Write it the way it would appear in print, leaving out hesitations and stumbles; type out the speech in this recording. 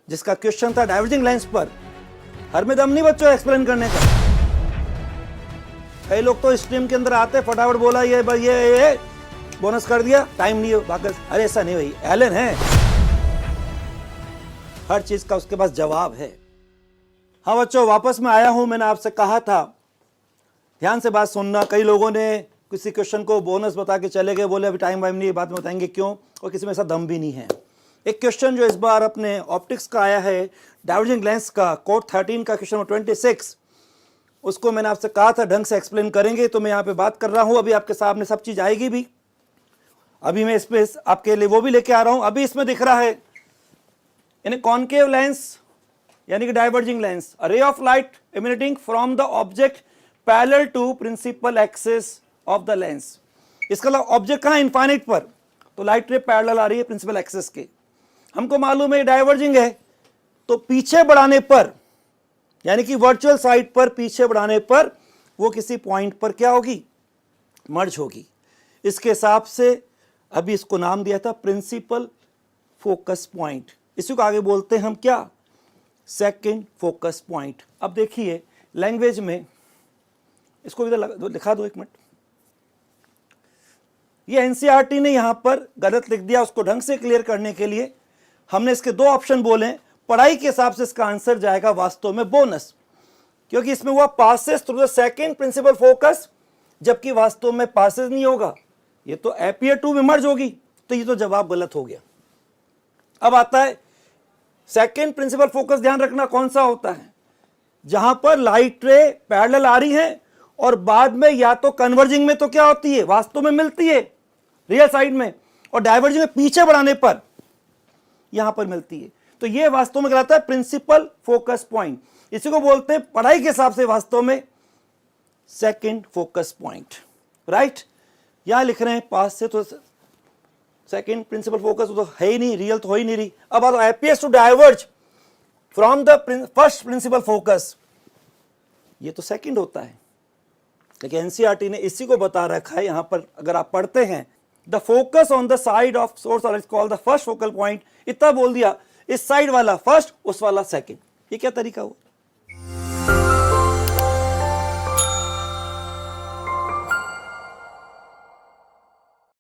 जिसका क्वेश्चन था diverging lines पर। हर में दम नहीं बच्चों एक्सप्लेन करने का। कई लोग तो स्ट्रीम के अंदर आते फटाफट बोला ये बोनस कर दिया, टाइम नहीं हो वापस। अरे ऐसा नहीं भाई, एलन है, हर चीज का उसके पास जवाब है। हाँ बच्चों, वापस मैं आया हूं। मैंने आपसे कहा था ध्यान से बात सुनना। कई लोगों ने किसी क्वेश्चन को बोनस बता के चले गए, बोले अभी टाइम वाइम नहीं, बाद में बताएंगे क्यों, और किसी में ऐसा दम भी नहीं है। एक क्वेश्चन जो इस बार अपने ऑप्टिक्स का आया है, डाइवर्जिंग लेंस का, कोड 13 का क्वेश्चन 26, उसको मैंने आपसे कहा था ढंग से एक्सप्लेन करेंगे, तो मैं यहाँ पे बात कर रहा हूँ। अभी आपके सामने सब चीज आएगी भी। अभी मैं इस पे आपके लिए वो भी लेके आ रहा हूँ। अभी इसमें दिख रहा है इन कॉनकेव लेंस यानी कि diverging lens, a ray of light emanating from the object parallel to principal axis of the lens. इसका मतलब ऑब्जेक्ट कहाँ, इनफाइनाइट पर, तो लाइट रे पैरेलल आ रही है प्रिंसिपल एक्सिस के। हमको मालूम है डाइवर्जिंग है, तो पीछे बढ़ाने पर यानी कि वर्चुअल साइड पर पीछे बढ़ाने पर वो किसी पॉइंट पर क्या होगी, मर्ज होगी। इसके हिसाब से अभी इसको नाम दिया था प्रिंसिपल फोकस पॉइंट। इसी को आगे बोलते हैं हम क्या, सेकंड फोकस पॉइंट। अब देखिए लैंग्वेज में इसको इधर लिखा दो एक मिनट। ये एनसीईआरटी ने यहां पर गलत लिख दिया, उसको ढंग से क्लियर करने के लिए हमने इसके दो ऑप्शन बोले। पढ़ाई के हिसाब से इसका आंसर जाएगा वास्तव में बोनस, क्योंकि इसमें हुआ passes through the second principal focus, जबकि वास्तव में पासेस नहीं होगा, ये तो अपीयर टू में मर्ज होगी। तो ये तो जवाब गलत हो गया। अब आता है सेकंड प्रिंसिपल फोकस। ध्यान रखना कौन सा होता है, जहां पर लाइट रे पैरेलल आ रही है और बाद में या तो कन्वर्जिंग में तो क्या होती है, वास्तव में मिलती है रियल साइड में, और डाइवर्जिंग में पीछे बढ़ाने पर यहां पर मिलती है। तो ये वास्तव में कहलाता है प्रिंसिपल फोकस पॉइंट। इसी को बोलते हैं पढ़ाई के हिसाब से वास्तव में सेकंड फोकस पॉइंट। राइट, यहां लिख रहे हैं पास से, तो सेकंड प्रिंसिपल फोकस तो है ही नहीं, रियल तो हो ही नहीं रही। अब appears to diverge from the first principal focus, ये तो सेकंड होता है, लेकिन एनसीईआरटी ने इसी को बता रखा है यहां पर। अगर आप पढ़ते हैं the focus on the side of source is called the first focal point, इतना बोल दिया, इस साइड वाला फर्स्ट, उस वाला सेकंड। ये क्या तरीका हुआ,